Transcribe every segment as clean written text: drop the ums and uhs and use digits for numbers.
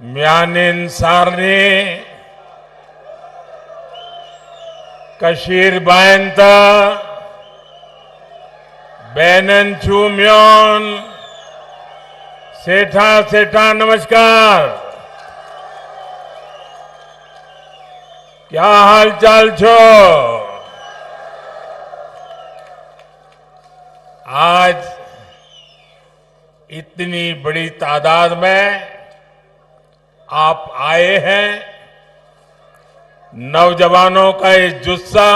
Myanin Sarni, Kashir Bayanta, Benan Chumyon, सेठा सेठा नमस्कार। क्या हाल चाल छो? आज इतनी बड़ी तादाद में आप आए हैं। नौजवानों का ये जुस्सा,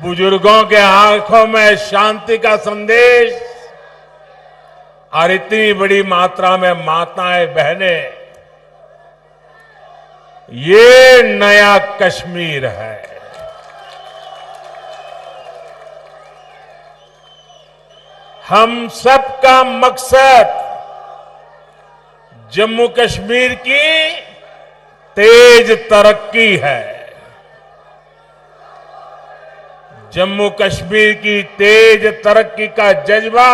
बुजुर्गों के आंखों में शांति का संदेश और इतनी बड़ी मात्रा में माताएं बहनें, ये नया कश्मीर है। हम सबका मकसद जम्मू कश्मीर की तेज तरक्की है। जम्मू कश्मीर की तेज तरक्की का जज्बा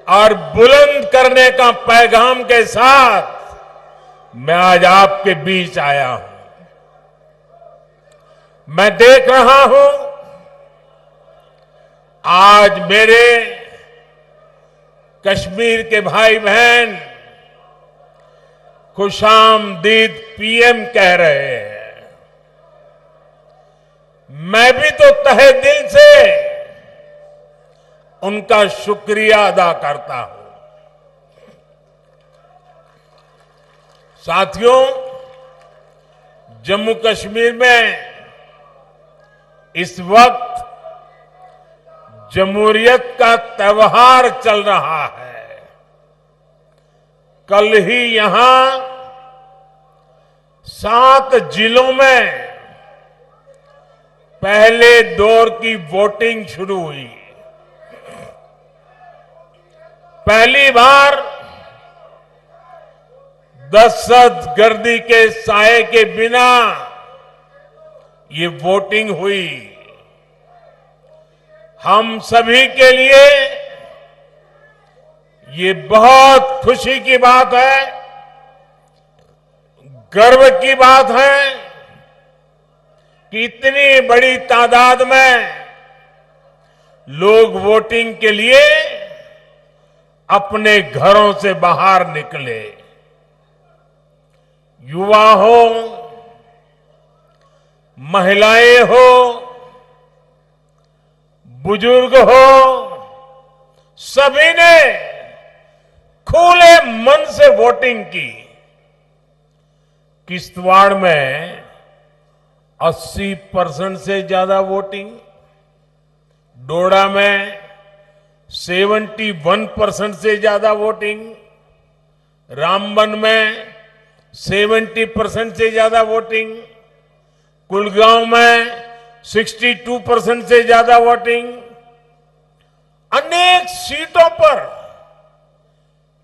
और बुलंद करने का पैगाम के साथ मैं आज आपके बीच आया हूं। मैं देख रहा हूं आज मेरे कश्मीर के भाई बहन खुशामदीद पीएम कह रहे हैं। मैं भी तो तहे दिल से उनका शुक्रिया अदा करता हूं। साथियों, जम्मू कश्मीर में इस वक्त जमहूरियत का त्योहार चल रहा है। कल ही यहां 7 जिलों में पहले दौर की वोटिंग शुरू हुई। पहली बार दहशतगर्दी के साए के बिना ये वोटिंग हुई। हम सभी के लिए ये बहुत खुशी की बात है, गर्व की बात है कि इतनी बड़ी तादाद में लोग वोटिंग के लिए अपने घरों से बाहर निकले। युवा हो, महिलाएं हो, बुजुर्ग हो, सभी ने खुले मन से वोटिंग की। किश्तवाड़ में 80% से ज्यादा वोटिंग, डोडा में 71% से ज्यादा वोटिंग, रामबन में 70% से ज्यादा वोटिंग, कुलगांव में 62% से ज्यादा वोटिंग। अनेक सीटों पर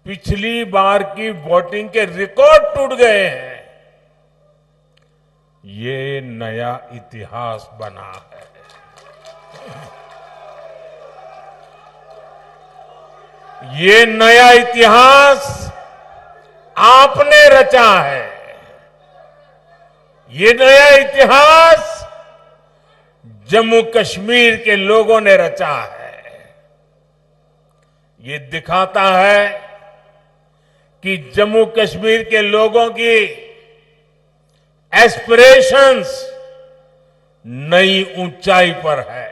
पिछली बार की वोटिंग के रिकॉर्ड टूट गए हैं। ये नया इतिहास बना है। ये नया इतिहास आपने रचा है। ये नया इतिहास जम्मू कश्मीर के लोगों ने रचा है। ये दिखाता है कि जम्मू कश्मीर के लोगों की एस्पिरेशंस नई ऊंचाई पर है।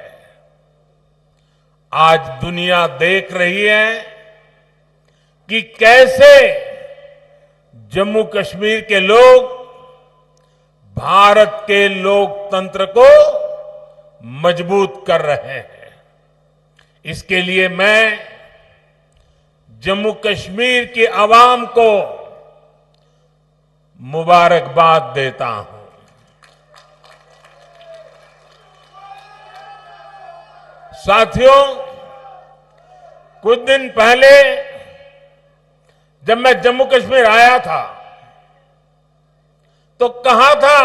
आज दुनिया देख रही है कि कैसे जम्मू कश्मीर के लोग भारत के लोकतंत्र को मजबूत कर रहे हैं। इसके लिए मैं जम्मू कश्मीर की आवाम को मुबारकबाद देता हूं। साथियों, कुछ दिन पहले जब मैं जम्मू कश्मीर आया था तो कहा था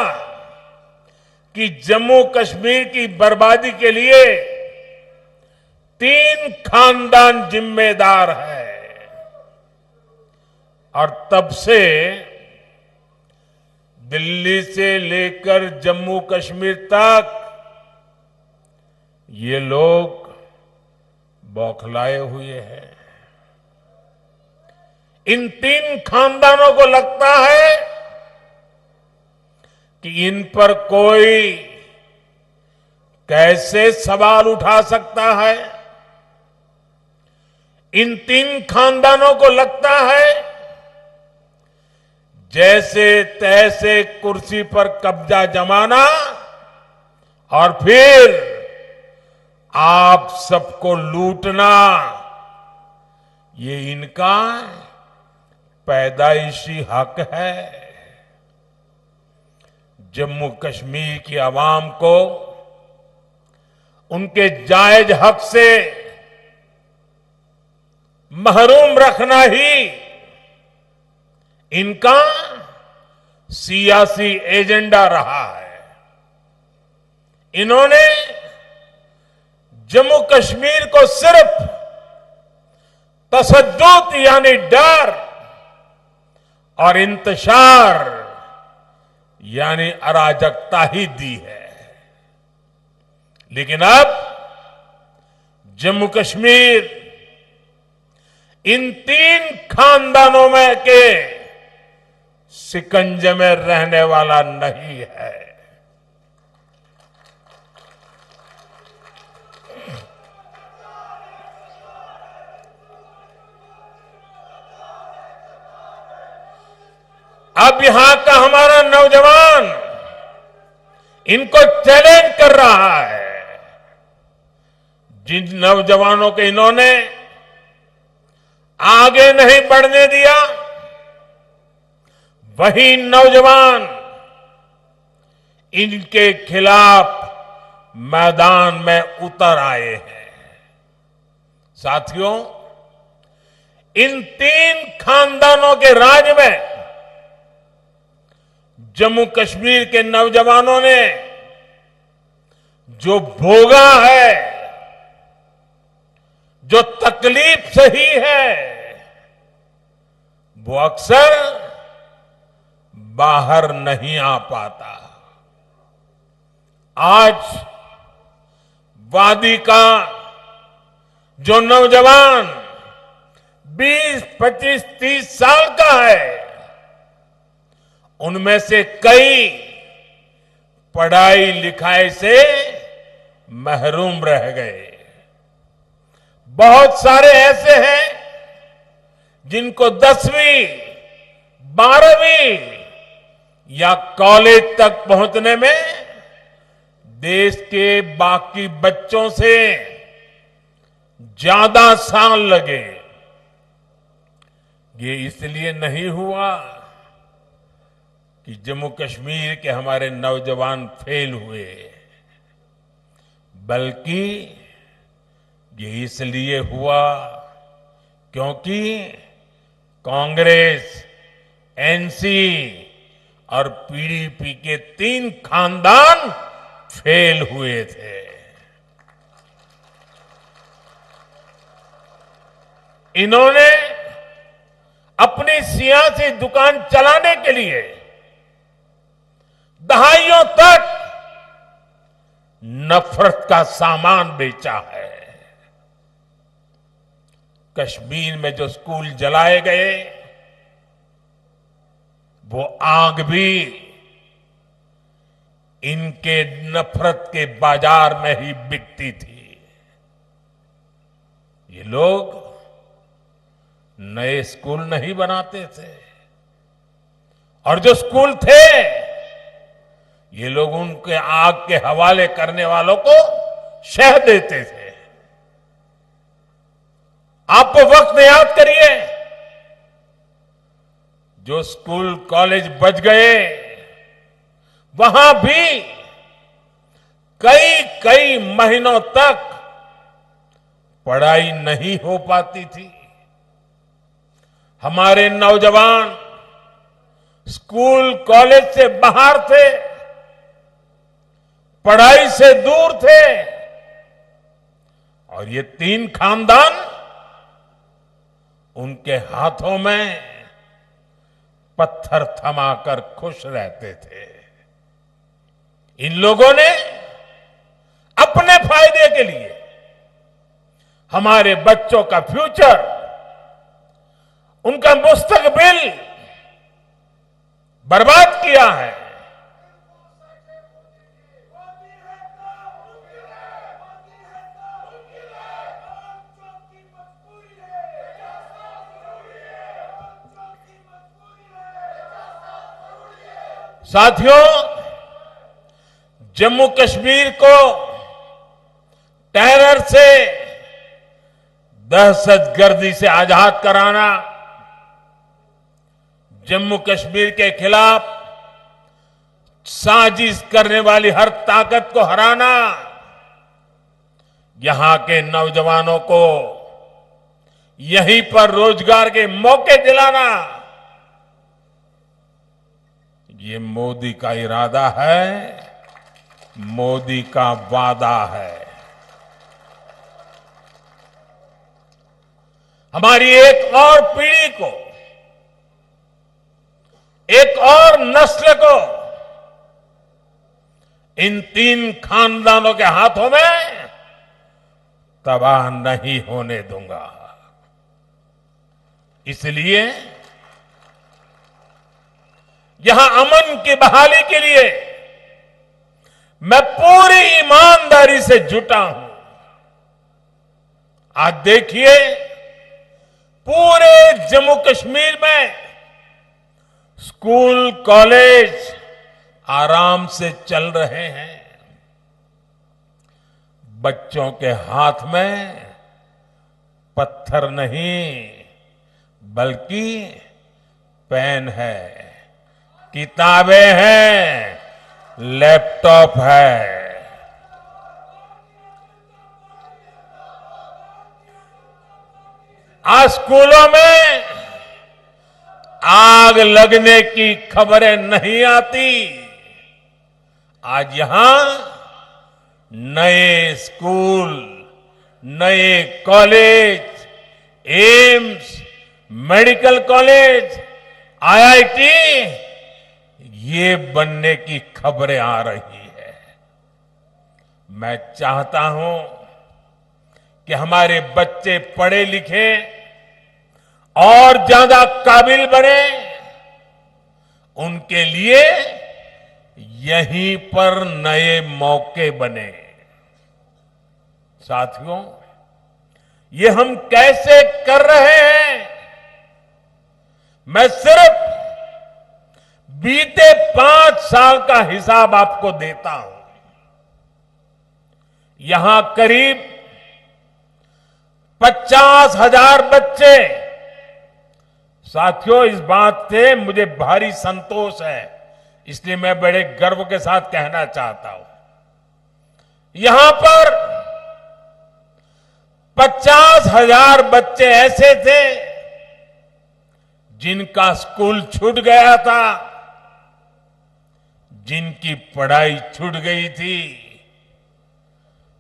कि जम्मू कश्मीर की बर्बादी के लिए 3 खानदान जिम्मेदार है। और तब से दिल्ली से लेकर जम्मू कश्मीर तक ये लोग बौखलाए हुए हैं। इन तीन खानदानों को लगता है कि इन पर कोई कैसे सवाल उठा सकता है। इन तीन खानदानों को लगता है जैसे तैसे कुर्सी पर कब्जा जमाना और फिर आप सबको लूटना, ये इनका पैदाइशी हक है। जम्मू कश्मीर की आवाम को उनके जायज हक से महरूम रखना ही इनका सियासी एजेंडा रहा है। इन्होंने जम्मू कश्मीर को सिर्फ तसद्दुद यानी डर और इंतशार यानी अराजकता ही दी है। लेकिन अब जम्मू कश्मीर इन तीन खानदानों में के शिकंजे में रहने वाला नहीं है। अब यहां का हमारा नौजवान इनको चैलेंज कर रहा है। जिन नौजवानों को इन्होंने आगे नहीं बढ़ने दिया, वही नौजवान इनके खिलाफ मैदान में उतर आए हैं। साथियों, इन तीन खानदानों के राज में जम्मू कश्मीर के नौजवानों ने जो भोगा है, जो तकलीफ सही है, वो अक्सर बाहर नहीं आ पाता। आज वादी का जो नौजवान 20, 25, 30 साल का है, उनमें से कई पढ़ाई लिखाई से महरूम रह गए। बहुत सारे ऐसे हैं जिनको 10वीं, 12वीं या कॉलेज तक पहुंचने में देश के बाकी बच्चों से ज्यादा साल लगे। ये इसलिए नहीं हुआ कि जम्मू कश्मीर के हमारे नौजवान फेल हुए, बल्कि ये इसलिए हुआ क्योंकि कांग्रेस, एनसी और पीडीपी के तीन खानदान फेल हुए थे। इन्होंने अपनी सियासी दुकान चलाने के लिए दहाइयों तक नफरत का सामान बेचा है। कश्मीर में जो स्कूल जलाए गए, वो आग भी इनके नफरत के बाजार में ही बिकती थी। ये लोग नए स्कूल नहीं बनाते थे, और जो स्कूल थे, ये लोग उनके आग के हवाले करने वालों को शह देते थे। आप वक्त याद करिए, जो स्कूल कॉलेज बच गए, वहां भी कई कई महीनों तक पढ़ाई नहीं हो पाती थी। हमारे नौजवान स्कूल कॉलेज से बाहर थे, पढ़ाई से दूर थे, और ये तीन खानदान उनके हाथों में पत्थर थमाकर खुश रहते थे। इन लोगों ने अपने फायदे के लिए हमारे बच्चों का फ्यूचर, उनका मुस्तकबिल बर्बाद किया है। साथियों, जम्मू कश्मीर को टेरर से, दहशतगर्दी से आजाद कराना, जम्मू कश्मीर के खिलाफ साजिश करने वाली हर ताकत को हराना, यहां के नौजवानों को यहीं पर रोजगार के मौके दिलाना, ये मोदी का इरादा है, मोदी का वादा है। हमारी एक और पीढ़ी को, एक और नस्ल को इन 3 खानदानों के हाथों में तबाह नहीं होने दूंगा। इसलिए यहां अमन की बहाली के लिए मैं पूरी ईमानदारी से जुटा हूं। आज देखिए, पूरे जम्मू कश्मीर में स्कूल, कॉलेज आराम से चल रहे हैं। बच्चों के हाथ में पत्थर नहीं, बल्कि पेन है, किताबें हैं, लैपटॉप है। आज स्कूलों में आग लगने की खबरें नहीं आती। आज यहां नए स्कूल, नए college, AIIMS, medical college, IIT, ये बनने की खबरें आ रही है। मैं चाहता हूं कि हमारे बच्चे पढ़े लिखे और ज्यादा काबिल बने, उनके लिए यहीं पर नए मौके बने। साथियों, ये हम कैसे कर रहे हैं? मैं सिर्फ बीते 5 साल का हिसाब आपको देता हूं। यहां करीब 50,000 बच्चे, साथियों इस बात से मुझे भारी संतोष है, इसलिए मैं बड़े गर्व के साथ कहना चाहता हूं, यहां पर 50,000 बच्चे ऐसे थे जिनका स्कूल छूट गया था, जिनकी पढ़ाई छूट गई थी।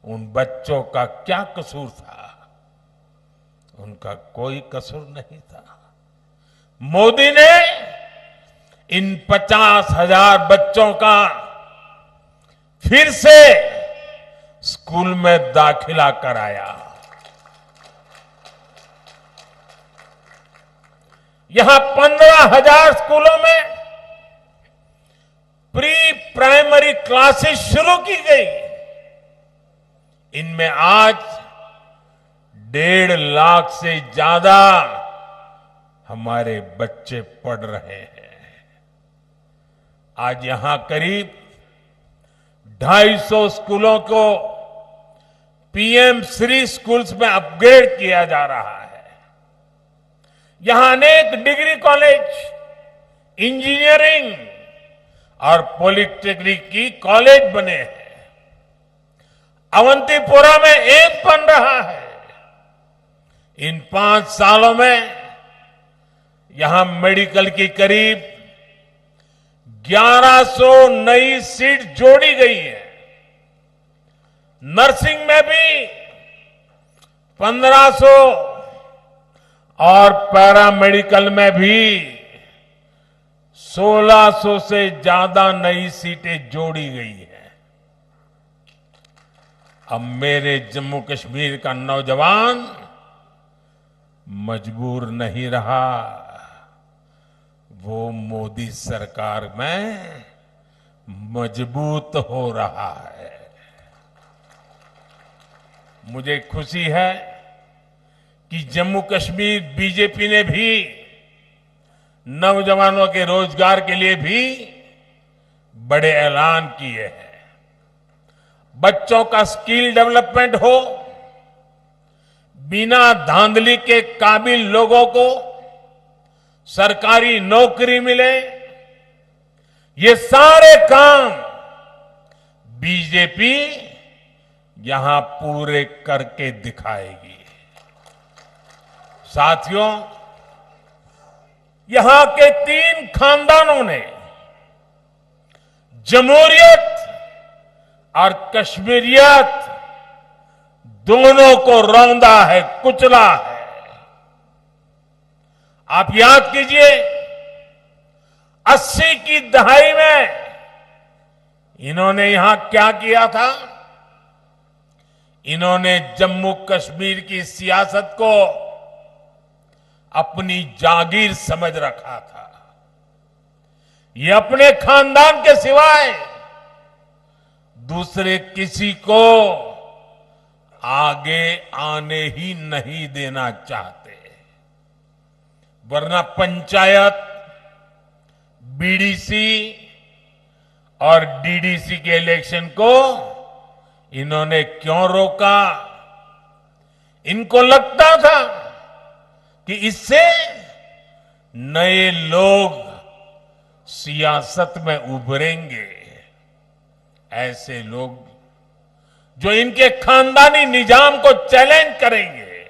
उन बच्चों का क्या कसूर था? उनका कोई कसूर नहीं था। मोदी ने इन 50,000 बच्चों का फिर से स्कूल में दाखिला कराया। यहां 15,000 स्कूलों में प्री प्राइमरी क्लासेस शुरू की गई। इनमें आज 1.5 लाख से ज्यादा हमारे बच्चे पढ़ रहे हैं। आज यहां करीब 250 स्कूलों को पीएम श्री स्कूल्स में अपग्रेड किया जा रहा है। यहां अनेक डिग्री कॉलेज, इंजीनियरिंग और पॉलिटेक्निक की कॉलेज बने हैं। अवंतीपुरा में एक बन रहा है। इन 5 सालों में यहां मेडिकल की करीब 1100 नई सीट जोड़ी गई है। नर्सिंग में भी 1500 और पैरामेडिकल में भी 1600 से ज्यादा नई सीटें जोड़ी गई हैं। अब मेरे जम्मू कश्मीर का नौजवान मजबूर नहीं रहा, वो मोदी सरकार में मजबूत हो रहा है। मुझे खुशी है कि जम्मू कश्मीर बीजेपी ने भी नौजवानों के रोजगार के लिए भी बड़े ऐलान किए हैं। बच्चों का स्किल डेवलपमेंट हो, बिना धांधली के काबिल लोगों को सरकारी नौकरी मिले, ये सारे काम बीजेपी यहां पूरे करके दिखाएगी। साथियों, यहां के 3 खानदानों ने जमहूरियत और कश्मीरियत दोनों को रौंदा है, कुचला है। आप याद कीजिए, 80 की दहाई में इन्होंने यहां क्या किया था? इन्होंने जम्मू कश्मीर की सियासत को अपनी जागीर समझ रखा था। ये अपने खानदान के सिवाय दूसरे किसी को आगे आने ही नहीं देना चाहते, वरना पंचायत, बीडीसी और डीडीसी के इलेक्शन को इन्होंने क्यों रोका? इनको लगता था कि इससे नए लोग सियासत में उभरेंगे। ऐसे लोग जो इनके खानदानी निजाम को चैलेंज करेंगे।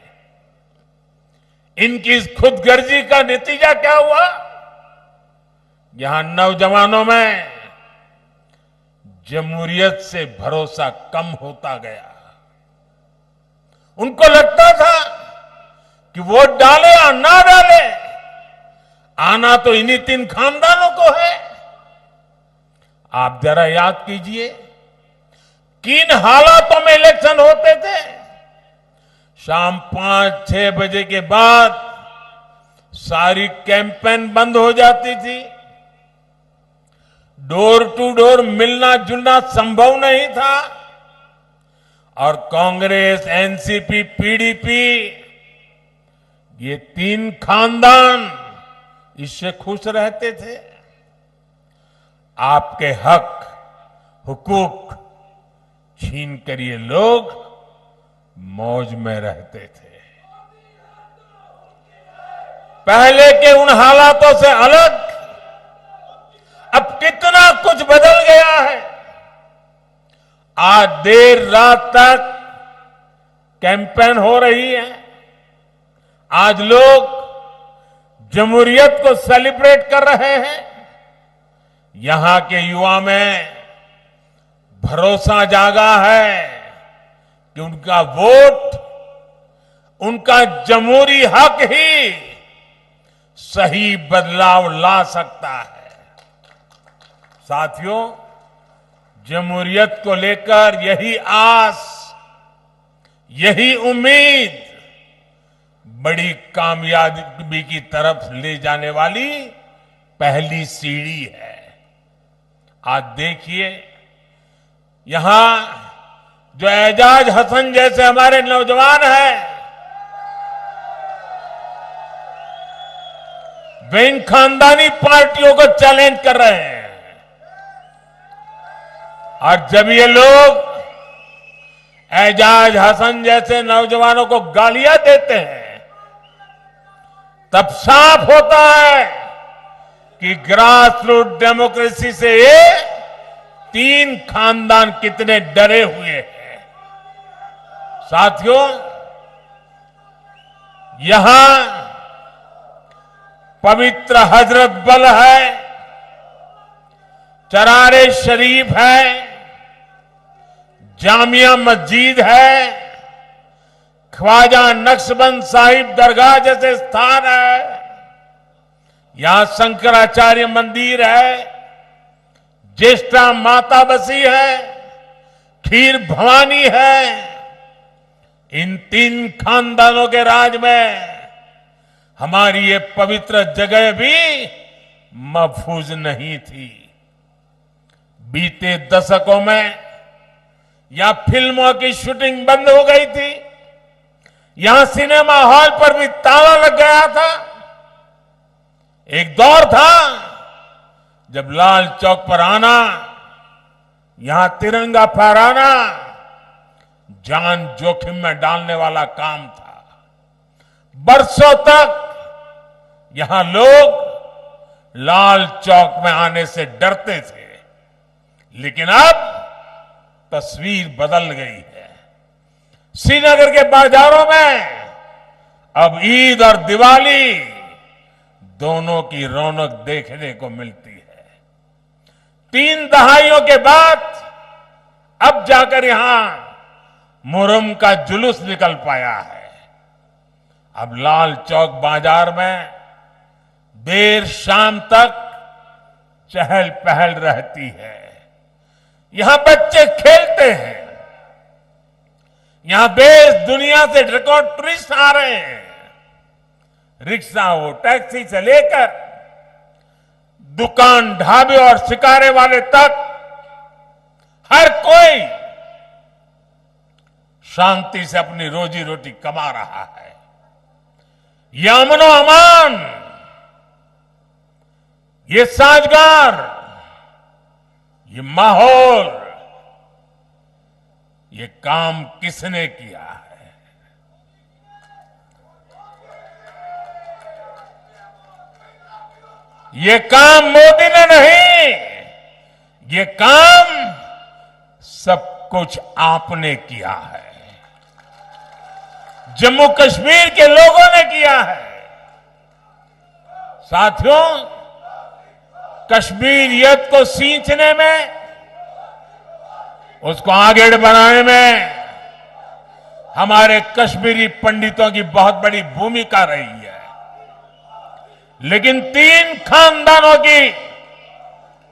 इनकी इस खुदगर्जी का नतीजा क्या हुआ? यहां नौजवानों में जमहूरियत से भरोसा कम होता गया। उनको लगता था कि वोट डाले या ना डाले, आना तो इन्हीं 3 खानदानों को है। आप जरा याद कीजिए, किन हालातों में इलेक्शन होते थे। शाम 5-6 बजे के बाद सारी कैंपेन बंद हो जाती थी। डोर टू डोर मिलना जुलना संभव नहीं था और कांग्रेस, एनसीपी, पीडीपी, ये 3 खानदान इससे खुश रहते थे। आपके हक, हुकूक छीन कर ये लोग मौज में रहते थे। पहले के उन हालातों से अलग अब कितना कुछ बदल गया है। आज देर रात तक कैंपेन हो रही है। आज लोग जमहूरियत को सेलिब्रेट कर रहे हैं। यहां के युवा में भरोसा जागा है कि उनका वोट, उनका जमहूरी हक ही सही बदलाव ला सकता है। साथियों, जमहूरियत को लेकर यही आस, यही उम्मीद बड़ी कामयाबी की तरफ ले जाने वाली पहली सीढ़ी है। आज देखिए, यहां जो एजाज हसन जैसे हमारे नौजवान हैं, वे इन खानदानी पार्टियों को चैलेंज कर रहे हैं। और जब ये लोग एजाज हसन जैसे नौजवानों को गालियां देते हैं, तब साफ होता है कि ग्रास रूट डेमोक्रेसी से ये 3 खानदान कितने डरे हुए हैं। साथियों, यहां पवित्र हजरत बल है, चरारे शरीफ है, जामिया मस्जिद है, ख्वाजा नक्शबंद साहिब दरगाह जैसे स्थान है। यहां शंकराचार्य मंदिर है, ज्येष्ठा माता बसी है, खीर भवानी है। इन 3 खानदानों के राज में हमारी ये पवित्र जगह भी महफूज नहीं थी। बीते दशकों में यहां फिल्मों की शूटिंग बंद हो गई थी, यहां सिनेमा हॉल पर भी ताला लग गया था। एक दौर था जब लाल चौक पर आना, यहां तिरंगा फहराना जान जोखिम में डालने वाला काम था। बरसों तक यहां लोग लाल चौक में आने से डरते थे, लेकिन अब तस्वीर बदल गई है। श्रीनगर के बाजारों में अब ईद और दिवाली दोनों की रौनक देखने को मिलती है। 3 दहाइयों के बाद अब जाकर यहां मुहर्रम का जुलूस निकल पाया है। अब लाल चौक बाजार में देर शाम तक चहल पहल रहती है। यहां बच्चे खेलते हैं, यहां देश दुनिया से रिकॉर्ड टूरिस्ट आ रहे हैं। रिक्शा हो, टैक्सी से लेकर दुकान, ढाबे और शिकारे वाले तक हर कोई शांति से अपनी रोजी रोटी कमा रहा है। ये अमनो अमान, ये साजगार, ये माहौल, ये काम किसने किया है? ये काम मोदी ने नहीं, ये काम सब कुछ आपने किया है, जम्मू कश्मीर के लोगों ने किया है। साथियों, कश्मीरियत को सींचने में, उसको आगे बढ़ाने में हमारे कश्मीरी पंडितों की बहुत बड़ी भूमिका रही है। लेकिन 3 खानदानों की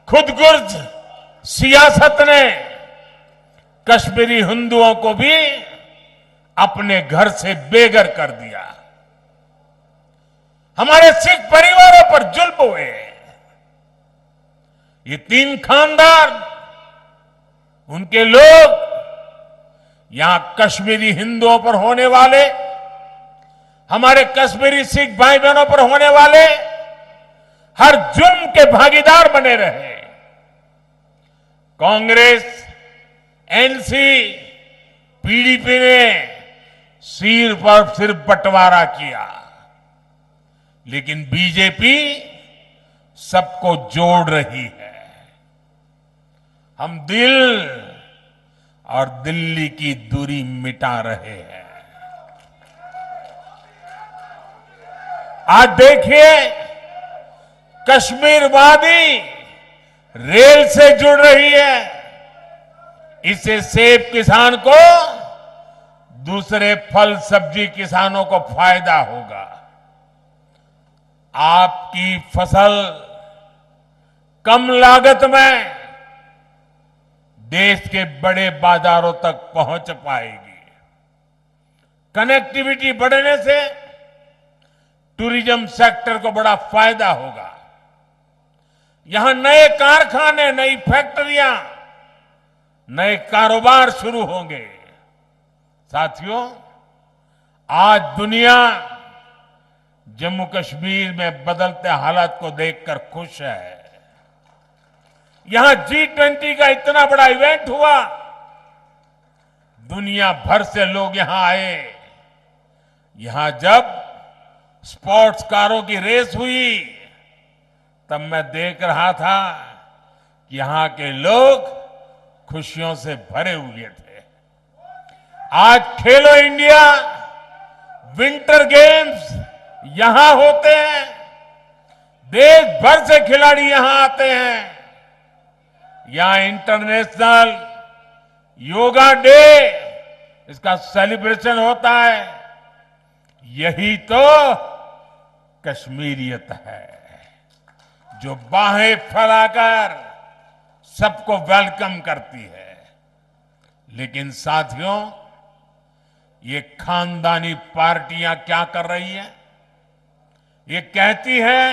खुदगर्ज सियासत ने कश्मीरी हिंदुओं को भी अपने घर से बेघर कर दिया। हमारे सिख परिवारों पर जुल्म हुए। ये 3 खानदान, उनके लोग यहां कश्मीरी हिंदुओं पर होने वाले, हमारे कश्मीरी सिख भाई बहनों पर होने वाले हर जुल्म के भागीदार बने रहे। कांग्रेस, एनसी, पीडीपी ने सिर पर सिर बंटवारा किया, लेकिन बीजेपी सबको जोड़ रही है। हम दिल और दिल्ली की दूरी मिटा रहे हैं। आज देखिए, कश्मीर वादी रेल से जुड़ रही है। इससे सेब किसान को, दूसरे फल सब्जी किसानों को फायदा होगा। आपकी फसल कम लागत में देश के बड़े बाजारों तक पहुंच पाएगी। कनेक्टिविटी बढ़ने से टूरिज्म सेक्टर को बड़ा फायदा होगा। यहां नए कारखाने, नई फैक्ट्रियां, नए कारोबार शुरू होंगे। साथियों, आज दुनिया जम्मू कश्मीर में बदलते हालात को देखकर खुश है। यहां G20 का इतना बड़ा इवेंट हुआ, दुनिया भर से लोग यहां आए। यहां जब स्पोर्ट्स कारों की रेस हुई, तब मैं देख रहा था कि यहां के लोग खुशियों से भरे हुए थे। आज खेलो इंडिया विंटर गेम्स यहां होते हैं, देश भर से खिलाड़ी यहां आते हैं। यहां इंटरनेशनल योगा डे, इसका सेलिब्रेशन होता है। यही तो कश्मीरियत है। जो बाहें फैलाकर सबको वेलकम करती है। लेकिन साथियों, ये खानदानी पार्टियां क्या कर रही हैं? ये कहती है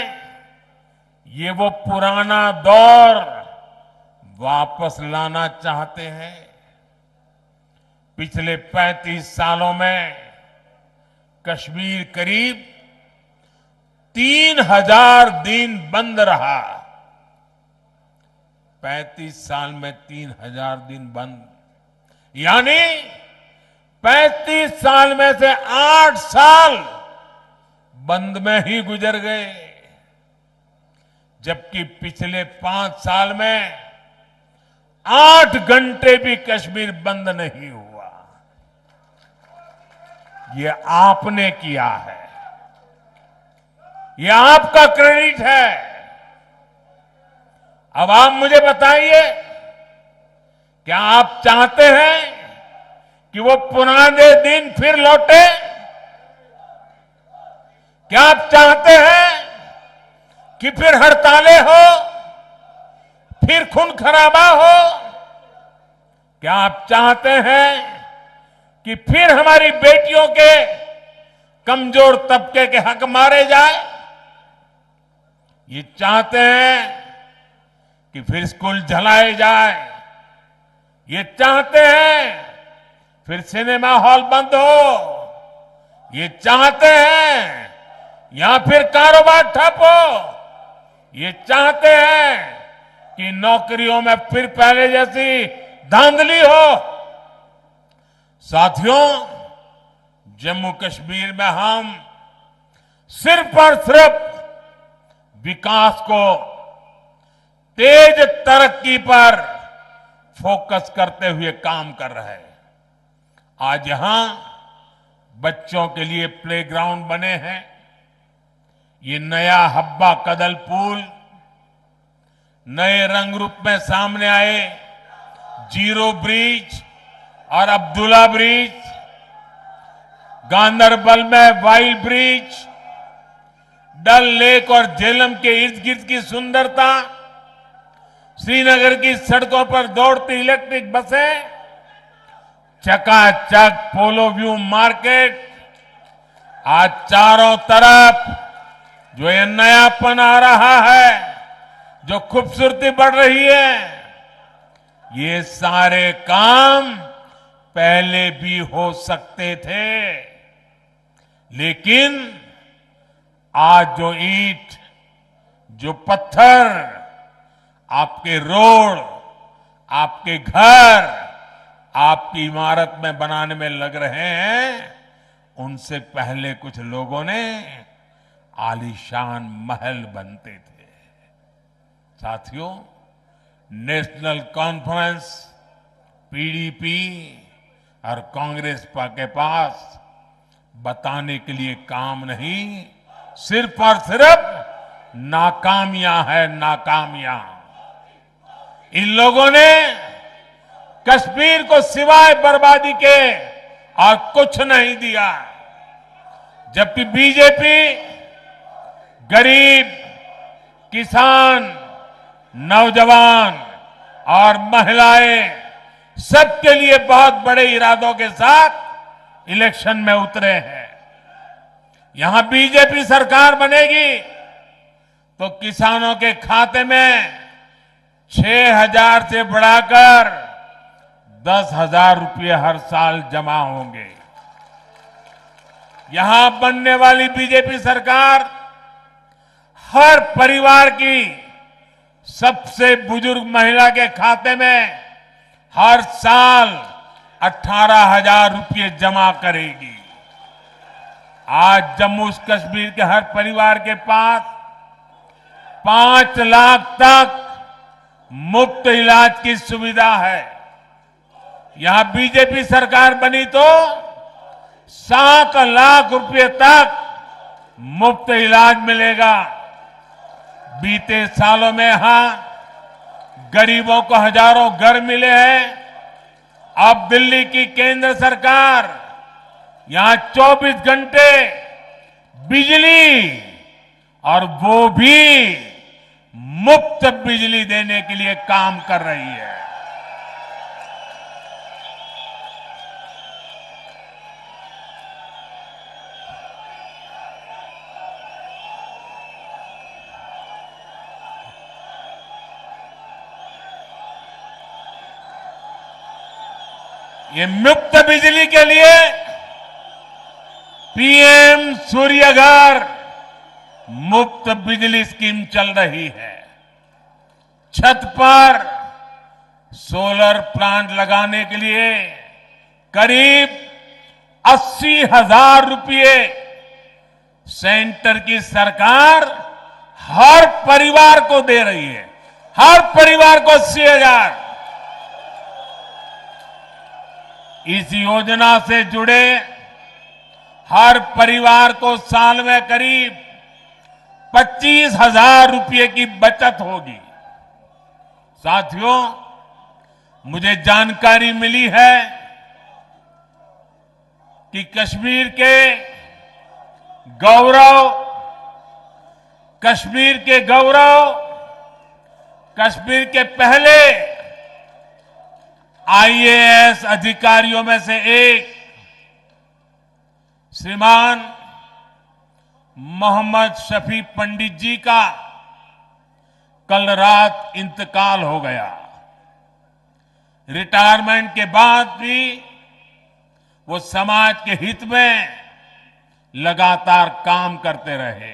ये वो पुराना दौर वापस लाना चाहते हैं। पिछले 35 सालों में कश्मीर करीब 3000 दिन बंद रहा। 35 साल में 3000 दिन बंद, यानी 35 साल में से 8 साल बंद में ही गुजर गए, जबकि पिछले 5 साल में 8 घंटे भी कश्मीर बंद नहीं हुआ। ये आपने किया है, ये आपका क्रेडिट है। अब आप मुझे बताइए, क्या आप चाहते हैं कि वो पुराने दिन फिर लौटे? क्या आप चाहते हैं कि फिर हड़तालें हो, फिर खून खराबा हो? क्या आप चाहते हैं कि फिर हमारी बेटियों के कमजोर तबके के हक मारे जाए? ये चाहते हैं कि फिर स्कूल जलाए जाए? ये चाहते हैं फिर सिनेमा हॉल बंद हो? ये चाहते हैं या फिर कारोबार ठप हो? ये चाहते हैं कि नौकरियों में फिर पहले जैसी धांधली हो? साथियों, जम्मू कश्मीर में हम सिर्फ और सिर्फ विकास को, तेज तरक्की पर फोकस करते हुए काम कर रहे हैं। आज यहां बच्चों के लिए प्लेग्राउंड बने हैं। ये नया हब्बा कदल पुल, नए रंग रूप में सामने आए जीरो ब्रिज और अब्दुल्ला ब्रिज, गांदरबल में वाइल्ड ब्रिज, डल लेक और झेलम के इर्द गिर्द की सुंदरता, श्रीनगर की सड़कों पर दौड़ती इलेक्ट्रिक बसें, चकाचक पोलो व्यू मार्केट, आज चारों तरफ जो ये नयापन आ रहा है, जो खूबसूरती बढ़ रही है, ये सारे काम पहले भी हो सकते थे। लेकिन आज जो ईंट, जो पत्थर आपके रोड, आपके घर, आपकी इमारत में बनाने में लग रहे हैं, उनसे पहले कुछ लोगों ने आलीशान महल बनते थे। साथियों, नेशनल कॉन्फ्रेंस, पीडीपी और कांग्रेस के पास बताने के लिए काम नहीं, सिर्फ और सिर्फ नाकामियां है, नाकामियां। इन लोगों ने कश्मीर को सिवाय बर्बादी के और कुछ नहीं दिया, जबकि बीजेपी गरीब, किसान, नौजवान और महिलाएं सबके लिए बहुत बड़े इरादों के साथ इलेक्शन में उतरे हैं। यहां बीजेपी सरकार बनेगी तो किसानों के खाते में 6,000 से बढ़ाकर 10,000 रुपये हर साल जमा होंगे। यहां बनने वाली बीजेपी सरकार हर परिवार की सबसे बुजुर्ग महिला के खाते में हर साल 18,000 रुपये जमा करेगी। आज जम्मू कश्मीर के हर परिवार के पास 5 लाख तक मुफ्त इलाज की सुविधा है। यहां बीजेपी सरकार बनी तो 7 लाख रुपए तक मुफ्त इलाज मिलेगा। बीते सालों में यहां गरीबों को हजारों घर मिले हैं। अब दिल्ली की केंद्र सरकार यहां 24 घंटे बिजली और वो भी मुफ्त बिजली देने के लिए काम कर रही है। ये मुफ्त बिजली के लिए पीएम सूर्यघर मुफ्त बिजली स्कीम चल रही है। छत पर सोलर प्लांट लगाने के लिए करीब 80,000 रुपये सेंटर की सरकार हर परिवार को दे रही है। हर परिवार को 80,000। इस योजना से जुड़े हर परिवार को साल में करीब 25,000 रुपये की बचत होगी। साथियों, मुझे जानकारी मिली है कि कश्मीर के गौरव, कश्मीर के पहले आईएएस अधिकारियों में से एक श्रीमान मोहम्मद शफी पंडित जी का कल रात इंतकाल हो गया। रिटायरमेंट के बाद भी वो समाज के हित में लगातार काम करते रहे।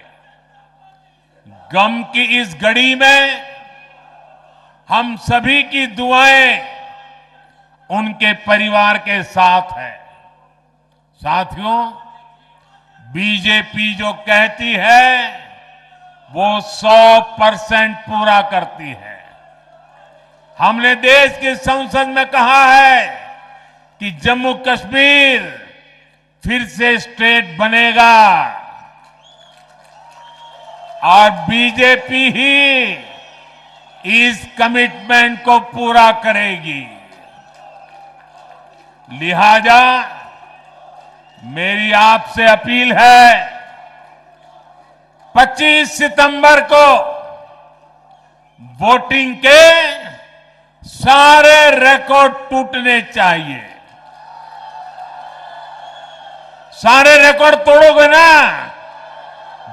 गम की इस घड़ी में हम सभी की दुआएं उनके परिवार के साथ है। साथियों, बीजेपी जो कहती है वो 100% पूरा करती है। हमने देश की संसद में कहा है कि जम्मू कश्मीर फिर से स्टेट बनेगा और बीजेपी ही इस कमिटमेंट को पूरा करेगी। लिहाजा मेरी आपसे अपील है, 25 सितंबर को वोटिंग के सारे रिकॉर्ड टूटने चाहिए। सारे रिकॉर्ड तोड़ोगे ना,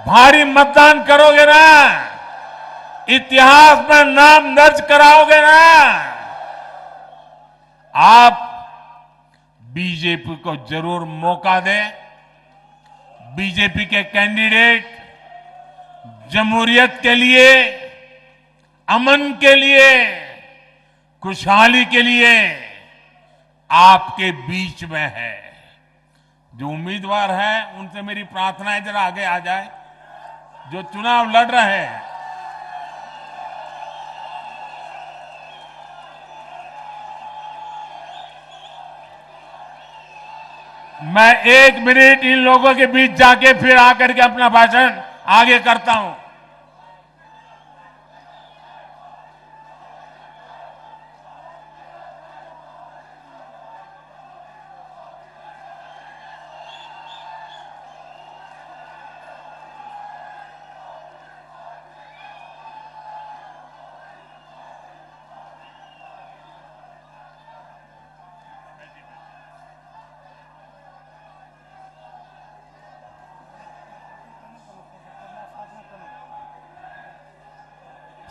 भारी मतदान करोगे ना, इतिहास में नाम दर्ज कराओगे ना, आप बीजेपी को जरूर मौका दें। बीजेपी के कैंडिडेट जमहूरियत के लिए, अमन के लिए, खुशहाली के लिए आपके बीच में है। जो उम्मीदवार है उनसे मेरी प्रार्थना है जरा आगे आ जाए, जो चुनाव लड़ रहे हैं। मैं 1 मिनट इन लोगों के बीच जाके फिर आकर के अपना भाषण आगे करता हूं।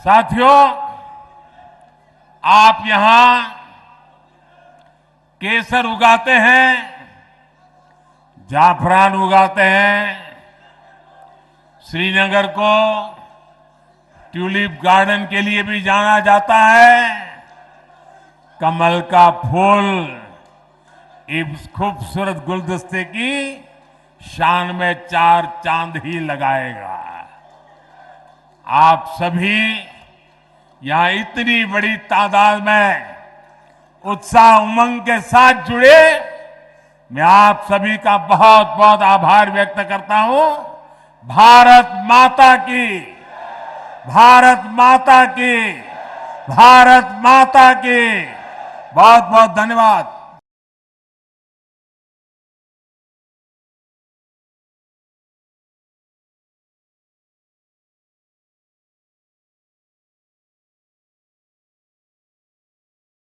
साथियों, आप यहां केसर उगाते हैं, जाफरान उगाते हैं। श्रीनगर को ट्यूलिप गार्डन के लिए भी जाना जाता है। कमल का फूल इस खूबसूरत गुलदस्ते की शान में 4 चांद ही लगाएगा। आप सभी यहां इतनी बड़ी तादाद में उत्साह उमंग के साथ जुड़े, मैं आप सभी का बहुत बहुत आभार व्यक्त करता हूं। भारत माता की, भारत माता की, भारत माता की बहुत बहुत धन्यवाद।